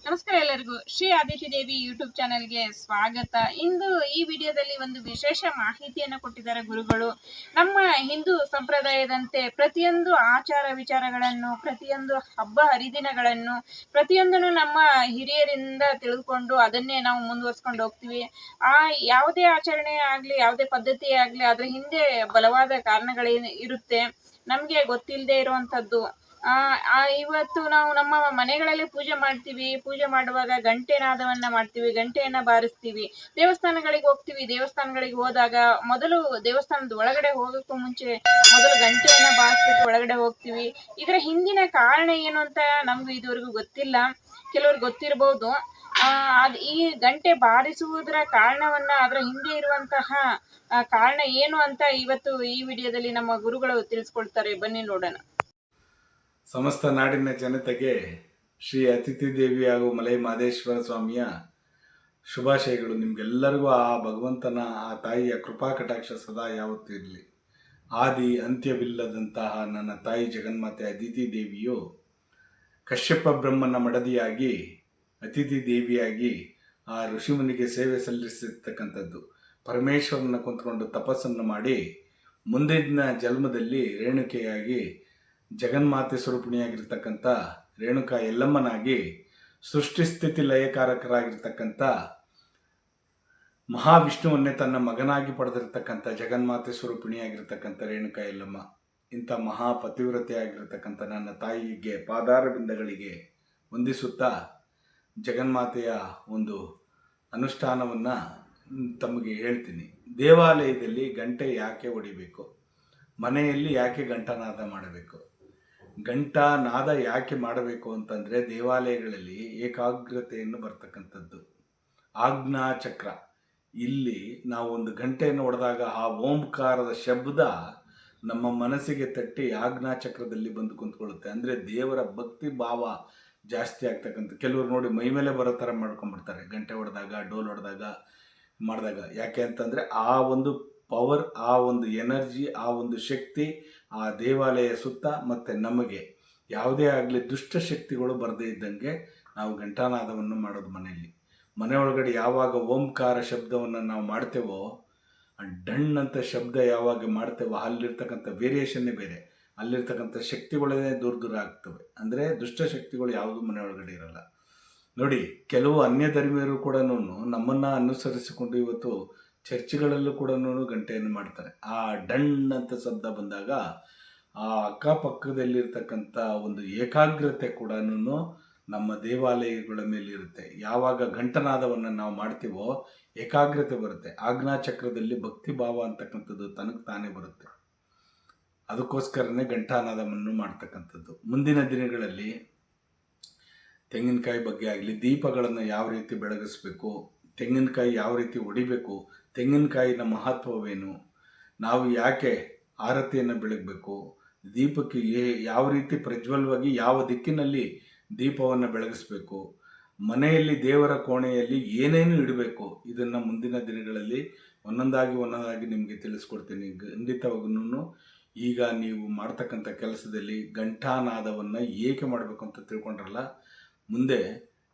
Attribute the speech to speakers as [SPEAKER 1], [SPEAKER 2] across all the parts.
[SPEAKER 1] ನಮಸ್ಕಾರ ಎಲ್ಲರಿಗೂ. ಶ್ರೀ ಆದಿತ್ಯ ದೇವಿ ಯೂಟ್ಯೂಬ್ ಚಾನೆಲ್ಗೆ ಸ್ವಾಗತ. ಇಂದು ಈ ವಿಡಿಯೋದಲ್ಲಿ ಒಂದು ವಿಶೇಷ ಮಾಹಿತಿಯನ್ನು ಕೊಟ್ಟಿದ್ದಾರೆ ಗುರುಗಳು. ನಮ್ಮ ಹಿಂದೂ ಸಂಪ್ರದಾಯದಂತೆ ಪ್ರತಿಯೊಂದು ಆಚಾರ ವಿಚಾರಗಳನ್ನು, ಪ್ರತಿಯೊಂದು ಹಬ್ಬ ಹರಿದಿನಗಳನ್ನು, ಪ್ರತಿಯೊಂದನ್ನು ನಮ್ಮ ಹಿರಿಯರಿಂದ ತಿಳಿದುಕೊಂಡು ಅದನ್ನೇ ನಾವು ಮುಂದುವರ್ಸ್ಕೊಂಡು ಹೋಗ್ತೀವಿ. ಯಾವುದೇ ಆಚರಣೆ ಆಗಲಿ, ಯಾವುದೇ ಪದ್ಧತಿ ಆಗಲಿ, ಅದರ ಹಿಂದೆ ಬಲವಾದ ಕಾರಣಗಳೇನು ಇರುತ್ತೆ, ನಮಗೆ ಗೊತ್ತಿಲ್ಲದೆ ಇರುವಂಥದ್ದು. ಇವತ್ತು ನಾವು ನಮ್ಮ ಮನೆಗಳಲ್ಲಿ ಪೂಜೆ ಮಾಡ್ತೀವಿ. ಪೂಜೆ ಮಾಡುವಾಗ ಗಂಟೆನಾದವನ್ನ ಮಾಡ್ತೀವಿ, ಗಂಟೆಯನ್ನ ಬಾರಿಸ್ತೀವಿ. ದೇವಸ್ಥಾನಗಳಿಗೆ ಹೋಗ್ತೀವಿ. ದೇವಸ್ಥಾನಗಳಿಗೆ ಹೋದಾಗ ಮೊದಲು ದೇವಸ್ಥಾನದ ಒಳಗಡೆ ಹೋಗೋಕ್ಕೂ ಮುಂಚೆ ಮೊದಲು ಗಂಟೆಯನ್ನ ಬಾರಿಸ್ಬಿಟ್ಟು ಒಳಗಡೆ ಹೋಗ್ತೀವಿ. ಇದರ ಹಿಂದಿನ ಕಾರಣ ಏನು ಅಂತ ನಮ್ಗೂ ಇದುವರೆಗೂ ಗೊತ್ತಿಲ್ಲ. ಕೆಲವ್ರಿಗೆ ಗೊತ್ತಿರಬಹುದು. ಈ ಗಂಟೆ ಬಾರಿಸುವುದರ ಕಾರಣವನ್ನ, ಅದರ ಹಿಂದೆ ಇರುವಂತಹ ಕಾರಣ ಏನು ಅಂತ ಇವತ್ತು ಈ ವಿಡಿಯೋದಲ್ಲಿ ನಮ್ಮ ಗುರುಗಳು ತಿಳಿಸ್ಕೊಳ್ತಾರೆ. ಬನ್ನಿ ನೋಡೋಣ.
[SPEAKER 2] ಸಮಸ್ತ ನಾಡಿನ ಜನತೆಗೆ ಶ್ರೀ ಅತಿಥಿ ದೇವಿ ಹಾಗೂ ಮಲೈ ಮಹದೇಶ್ವರ ಸ್ವಾಮಿಯ ಶುಭಾಶಯಗಳು. ನಿಮಗೆಲ್ಲರಿಗೂ ಆ ಭಗವಂತನ, ಆ ತಾಯಿಯ ಕೃಪಾ ಕಟಾಕ್ಷ ಸದಾ ಯಾವತ್ತೂ ಇರಲಿ. ಆದಿ ಅಂತ್ಯವಿಲ್ಲದಂತಹ ನನ್ನ ತಾಯಿ ಜಗನ್ಮಾತೆ ಅತಿಥಿ ದೇವಿಯು ಕಶ್ಯಪ ಬ್ರಹ್ಮನ ಮಡದಿಯಾಗಿ, ಅತಿಥಿ ದೇವಿಯಾಗಿ ಆ ಋಷಿಮುನಿಗೆ ಸೇವೆ ಸಲ್ಲಿಸಿರ್ತಕ್ಕಂಥದ್ದು. ಪರಮೇಶ್ವರನ ಕುಂತ್ಕೊಂಡು ತಪಸ್ಸನ್ನು ಮಾಡಿ ಮುಂದಿನ ಜನ್ಮದಲ್ಲಿ ರೇಣುಕೆಯಾಗಿ ಜಗನ್ಮಾತೆ ಸ್ವರೂಪಿಣಿಯಾಗಿರ್ತಕ್ಕಂಥ ರೇಣುಕಾ ಯಲ್ಲಮ್ಮನಾಗಿ ಸೃಷ್ಟಿಸ್ಥಿತಿ ಲಯಕಾರಕರಾಗಿರ್ತಕ್ಕಂಥ ಮಹಾವಿಷ್ಣುವನ್ನೇ ತನ್ನ ಮಗನಾಗಿ ಪಡೆದಿರ್ತಕ್ಕಂಥ ಜಗನ್ಮಾತೆ ಸ್ವರೂಪಿಣಿಯಾಗಿರ್ತಕ್ಕಂಥ ರೇಣುಕಾ ಯಲ್ಲಮ್ಮ. ಇಂಥ ಮಹಾಪತಿವ್ರತೆಯಾಗಿರ್ತಕ್ಕಂಥ ನನ್ನ ತಾಯಿಗೆ ಪಾದಾರಬಿಂದಗಳಿಗೆ ವಂದಿಸುತ್ತಾ ಜಗನ್ಮಾತೆಯ ಒಂದು ಅನುಷ್ಠಾನವನ್ನು ತಮಗೆ ಹೇಳ್ತೀನಿ. ದೇವಾಲಯದಲ್ಲಿ ಗಂಟೆ ಯಾಕೆ ಹೊಡಿಬೇಕು? ಮನೆಯಲ್ಲಿ ಯಾಕೆ ಘಂಟಾನಾದ ಮಾಡಬೇಕು? ಘಂಟಾನಾದ ಯಾಕೆ ಮಾಡಬೇಕು ಅಂತಂದರೆ, ದೇವಾಲಯಗಳಲ್ಲಿ ಏಕಾಗ್ರತೆಯನ್ನು ಬರ್ತಕ್ಕಂಥದ್ದು. ಆಜ್ಞಾಚಕ್ರ, ಇಲ್ಲಿ ನಾವು ಒಂದು ಗಂಟೆಯನ್ನು ಹೊಡೆದಾಗ ಆ ಓಂಕಾರದ ಶಬ್ದ ನಮ್ಮ ಮನಸ್ಸಿಗೆ ತಟ್ಟಿ ಆಜ್ಞಾಚಕ್ರದಲ್ಲಿ ಬಂದು ಕುಂತ್ಕೊಳ್ಳುತ್ತೆ. ಅಂದರೆ ದೇವರ ಭಕ್ತಿ ಭಾವ ಜಾಸ್ತಿ ಆಗ್ತಕ್ಕಂಥ. ಕೆಲವರು ನೋಡಿ ಮೈ ಮೇಲೆ ಬರೋ ಥರ ಮಾಡ್ಕೊಂಡ್ಬಿಡ್ತಾರೆ ಗಂಟೆ ಹೊಡೆದಾಗ, ಡೋಲ್ ಹೊಡೆದಾಗ, ಮಾಡಿದಾಗ. ಯಾಕೆ ಅಂತಂದರೆ ಆ ಒಂದು ಪವರ್, ಆ ಒಂದು ಎನರ್ಜಿ, ಆ ಒಂದು ಶಕ್ತಿ ಆ ದೇವಾಲಯ ಸುತ್ತ ಮತ್ತು ನಮಗೆ ಯಾವುದೇ ಆಗಲಿ ದುಷ್ಟಶಕ್ತಿಗಳು ಬರದೇ ಇದ್ದಂಗೆ ನಾವು ಘಂಟಾನಾದವನ್ನು ಮಾಡೋದು. ಮನೆ ಒಳಗಡೆ ಯಾವಾಗ ಓಂಕಾರ ಶಬ್ದವನ್ನು ನಾವು ಮಾಡ್ತೇವೋ, ಡಣ್ಣಂಥ ಶಬ್ದ ಯಾವಾಗ ಮಾಡ್ತೇವೋ ಅಲ್ಲಿರ್ತಕ್ಕಂಥ ವೇರಿಯೇಷನ್ನೇ ಬೇರೆ. ಅಲ್ಲಿರ್ತಕ್ಕಂಥ ಶಕ್ತಿಗಳೇ ದೂರ ಆಗ್ತವೆ. ಅಂದರೆ ದುಷ್ಟಶಕ್ತಿಗಳು ಯಾವುದೂ ಮನೆ ಒಳಗಡೆ ಇರಲ್ಲ. ನೋಡಿ, ಕೆಲವು ಅನ್ಯ ಧರ್ಮೀಯರು ಕೂಡ ನಮ್ಮನ್ನು ಅನುಸರಿಸಿಕೊಂಡು ಇವತ್ತು ಚರ್ಚ್ಗಳಲ್ಲೂ ಕೂಡ ಗಂಟೆಯನ್ನು ಮಾಡ್ತಾರೆ. ಆ ಡಣ್ ಅಂತ ಶಬ್ದ ಬಂದಾಗ ಆ ಅಕ್ಕಪಕ್ಕದಲ್ಲಿರ್ತಕ್ಕಂಥ ಒಂದು ಏಕಾಗ್ರತೆ ಕೂಡ ನಮ್ಮ ದೇವಾಲಯಗಳ ಮೇಲೆ ಇರುತ್ತೆ. ಯಾವಾಗ ಘಂಟನಾದವನ್ನು ನಾವು ಮಾಡ್ತೀವೋ ಏಕಾಗ್ರತೆ ಬರುತ್ತೆ. ಆಜ್ಞಾಚಕ್ರದಲ್ಲಿ ಭಕ್ತಿ ಭಾವ ಅಂತಕ್ಕಂಥದ್ದು ತನಗೆ ತಾನೇ ಬರುತ್ತೆ. ಅದಕ್ಕೋಸ್ಕರನೇ ಘಂಟಾನಾದವನ್ನು ಮಾಡ್ತಕ್ಕಂಥದ್ದು. ಮುಂದಿನ ದಿನಗಳಲ್ಲಿ ತೆಂಗಿನಕಾಯಿ ಬಗ್ಗೆ ಆಗಲಿ, ದೀಪಗಳನ್ನು ಯಾವ ರೀತಿ ಬೆಳಗಿಸ್ಬೇಕು, ತೆಂಗಿನಕಾಯಿ ಯಾವ ರೀತಿ ಹೊಡಿಬೇಕು, ತೆಂಗಿನಕಾಯಿನ ಮಹತ್ವವೇನು, ನಾವು ಯಾಕೆ ಆರತಿಯನ್ನು ಬೆಳಗಬೇಕು, ದೀಪಕ್ಕೆ ಯಾವ ರೀತಿ ಪ್ರಜ್ವಲವಾಗಿ ಯಾವ ದಿಕ್ಕಿನಲ್ಲಿ ದೀಪವನ್ನು ಬೆಳಗಿಸ್ಬೇಕು, ಮನೆಯಲ್ಲಿ ದೇವರ ಕೋಣೆಯಲ್ಲಿ ಏನೇನು ಇಡಬೇಕು, ಇದನ್ನು ಮುಂದಿನ ದಿನಗಳಲ್ಲಿ ಒಂದೊಂದಾಗಿ ನಿಮಗೆ ತಿಳಿಸ್ಕೊಡ್ತೀನಿ. ಖಂಡಿತವಾಗೂ ಈಗ ನೀವು ಮಾಡ್ತಕ್ಕಂಥ ಕೆಲಸದಲ್ಲಿ ಘಂಟಾನಾದವನ್ನು ಏಕೆ ಮಾಡಬೇಕು ಅಂತ ತಿಳ್ಕೊಂಡ್ರಲ್ಲ, ಮುಂದೆ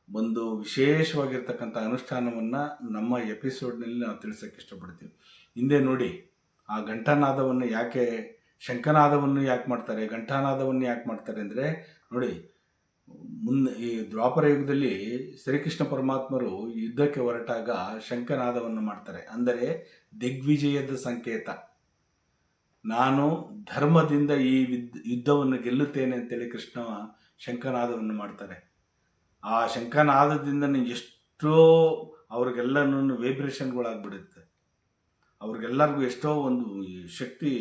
[SPEAKER 2] ಒಂದು ವಿಶೇಷವಾಗಿರ್ತಕ್ಕಂಥ ಅನುಷ್ಠಾನವನ್ನು ನಮ್ಮ ಎಪಿಸೋಡ್ನಲ್ಲಿ ನಾವು ತಿಳಿಸೋಕ್ಕೆ ಇಷ್ಟಪಡ್ತೀವಿ. ಹಿಂದೆ ನೋಡಿ, ಆ ಘಂಟಾನಾದವನ್ನು ಯಾಕೆ, ಶಂಖನಾದವನ್ನು ಯಾಕೆ ಮಾಡ್ತಾರೆ, ಘಂಟಾನಾದವನ್ನು ಯಾಕೆ ಮಾಡ್ತಾರೆ ಅಂದರೆ, ನೋಡಿ, ಈ ದ್ವಾಪರ ಯುಗದಲ್ಲಿ ಶ್ರೀಕೃಷ್ಣ ಪರಮಾತ್ಮರು ಯುದ್ಧಕ್ಕೆ ಹೊರಟಾಗ ಶಂಖನಾದವನ್ನು ಮಾಡ್ತಾರೆ. ಅಂದರೆ ದಿಗ್ವಿಜಯದ ಸಂಕೇತ. ನಾನು ಧರ್ಮದಿಂದ ಈ ಯುದ್ಧವನ್ನು ಗೆಲ್ಲುತ್ತೇನೆ ಅಂತೇಳಿ ಕೃಷ್ಣ ಶಂಖನಾದವನ್ನು ಮಾಡ್ತಾರೆ. ಆ ಶಂಖನಾದದಿಂದ ಎಷ್ಟೋ ಅವ್ರಿಗೆಲ್ಲನೂ ವೈಬ್ರೇಷನ್ಗಳಾಗ್ಬಿಡುತ್ತೆ. ಅವ್ರಿಗೆಲ್ಲರಿಗೂ ಎಷ್ಟೋ ಒಂದು ಶಕ್ತಿ,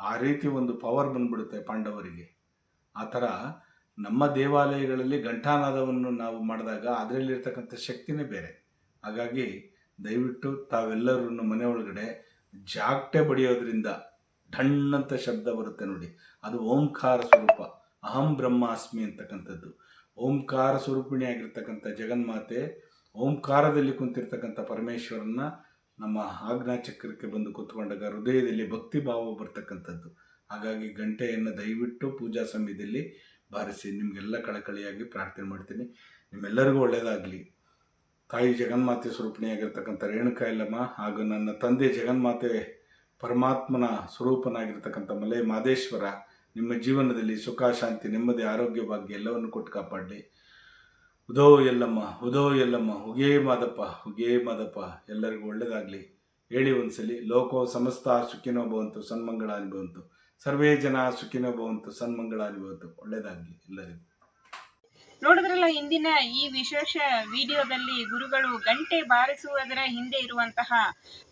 [SPEAKER 2] ಆ ರೀತಿ ಒಂದು ಪವರ್ ಬಂದ್ಬಿಡುತ್ತೆ ಪಾಂಡವರಿಗೆ. ಆ ಥರ ನಮ್ಮ ದೇವಾಲಯಗಳಲ್ಲಿ ಘಂಟಾನಾದವನ್ನು ನಾವು ಮಾಡಿದಾಗ ಅದರಲ್ಲಿರ್ತಕ್ಕಂಥ ಶಕ್ತಿನೇ ಬೇರೆ. ಹಾಗಾಗಿ ದಯವಿಟ್ಟು ತಾವೆಲ್ಲರೂ ಮನೆ ಒಳಗಡೆ ಜಾಗಟೆ ಬಡಿಯೋದ್ರಿಂದ ಢಣ್ಣಂತ ಶಬ್ದ ಬರುತ್ತೆ ನೋಡಿ, ಅದು ಓಂಕಾರ ಸ್ವರೂಪ. ಅಹಂ ಬ್ರಹ್ಮಾಸ್ಮಿ ಅಂತಕ್ಕಂಥದ್ದು. ಓಂಕಾರ ಸ್ವರೂಪಿಣಿಯಾಗಿರ್ತಕ್ಕಂಥ ಜಗನ್ಮಾತೆ, ಓಂಕಾರದಲ್ಲಿ ಕುಂತಿರ್ತಕ್ಕಂಥ ಪರಮೇಶ್ವರನ ನಮ್ಮ ಆಜ್ಞಾಚಕ್ರಕ್ಕೆ ಬಂದು ಕೂತ್ಕೊಂಡಾಗ ಹೃದಯದಲ್ಲಿ ಭಕ್ತಿ ಭಾವ ಬರ್ತಕ್ಕಂಥದ್ದು. ಹಾಗಾಗಿ ಗಂಟೆಯನ್ನು ದಯವಿಟ್ಟು ಪೂಜಾ ಸಮಯದಲ್ಲಿ ಬಾರಿಸಿ. ನಿಮಗೆಲ್ಲ ಕಳಕಳಿಯಾಗಿ ಪ್ರಾರ್ಥನೆ ಮಾಡ್ತೀನಿ. ನಿಮ್ಮೆಲ್ಲರಿಗೂ ಒಳ್ಳೆಯದಾಗಲಿ. ತಾಯಿ ಜಗನ್ಮಾತೆ ಸ್ವರೂಪಿಣಿಯಾಗಿರ್ತಕ್ಕಂಥ ರೇಣುಕಾ ಯಲ್ಲಮ್ಮ ಹಾಗೂ ನನ್ನ ತಂದೆ ಜಗನ್ಮಾತೆ ಪರಮಾತ್ಮನ ಸ್ವರೂಪನಾಗಿರ್ತಕ್ಕಂಥ ಮಲೆ ಮಾದೇಶ್ವರ ನಿಮ್ಮ ಜೀವನದಲ್ಲಿ ಸುಖ, ಶಾಂತಿ, ನೆಮ್ಮದಿ, ಆರೋಗ್ಯ, ಭಾಗ್ಯ ಎಲ್ಲವನ್ನು ಕೊಟ್ಟು ಕಾಪಾಡಲಿ. ಉದೋ ಯಲ್ಲಮ್ಮ, ಉದೋ ಯಲ್ಲಮ್ಮ, ಹುಗೇ ಮಾದಪ್ಪ, ಹುಗೇ ಮಾದಪ್ಪ. ಎಲ್ಲರಿಗೂ ಒಳ್ಳೆಯದಾಗಲಿ. ಹೇಳಿ ಒಂದ್ಸಲಿ, ಲೋಕೋ ಸಮಸ್ತ ಸುಖಿನೋ ಭವಂತು, ಸನ್ಮಂಗಳಾನಿ ಭವಂತು, ಸರ್ವೇ ಜನ ಸುಖಿನೋ ಭವಂತು, ಸನ್ಮಂಗಳಾನಿ ಭವಂತು. ಒಳ್ಳೆಯದಾಗಲಿ ಎಲ್ಲರಿಗೂ.
[SPEAKER 1] ನೋಡಿದ್ರಲ್ಲ, ಇಂದಿನ ಈ ವಿಶೇಷ ವಿಡಿಯೋದಲ್ಲಿ ಗುರುಗಳು ಗಂಟೆ ಬಾರಿಸುವುದರ ಹಿಂದೆ ಇರುವಂತಹ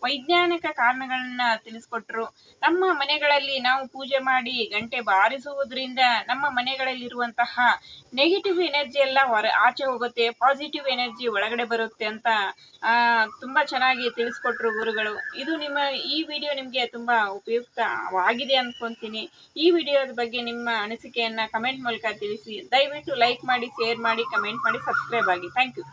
[SPEAKER 1] ವೈಜ್ಞಾನಿಕ ಕಾರಣಗಳನ್ನ ತಿಳಿಸ್ಕೊಟ್ರು. ನಮ್ಮ ಮನೆಗಳಲ್ಲಿ ನಾವು ಪೂಜೆ ಮಾಡಿ ಗಂಟೆ ಬಾರಿಸುವುದರಿಂದ ನಮ್ಮ ಮನೆಗಳಲ್ಲಿರುವಂತಹ ನೆಗೆಟಿವ್ ಎನರ್ಜಿ ಎಲ್ಲ ಆಚೆ ಹೋಗುತ್ತೆ, ಪಾಸಿಟಿವ್ ಎನರ್ಜಿ ಒಳಗಡೆ ಬರುತ್ತೆ ಅಂತ ತುಂಬಾ ಚೆನ್ನಾಗಿ ತಿಳಿಸ್ಕೊಟ್ರು ಗುರುಗಳು. ಇದು ಈ ವಿಡಿಯೋ ನಿಮಗೆ ತುಂಬಾ ಉಪಯುಕ್ತವಾಗಿದೆ ಅನ್ಕೊಂತೀನಿ. ಈ ವಿಡಿಯೋದ ಬಗ್ಗೆ ನಿಮ್ಮ ಅನಿಸಿಕೆಯನ್ನ ಕಮೆಂಟ್ ಮೂಲಕ ತಿಳಿಸಿ. ದಯವಿಟ್ಟು ಲೈಕ್ ಮಾಡಿ, ಶೇರ್ ಮಾಡಿ, ಕಮೆಂಟ್ ಮಾಡಿ, ಸಬ್ಸ್ಕ್ರೈಬ್ ಆಗಿ. Thank you.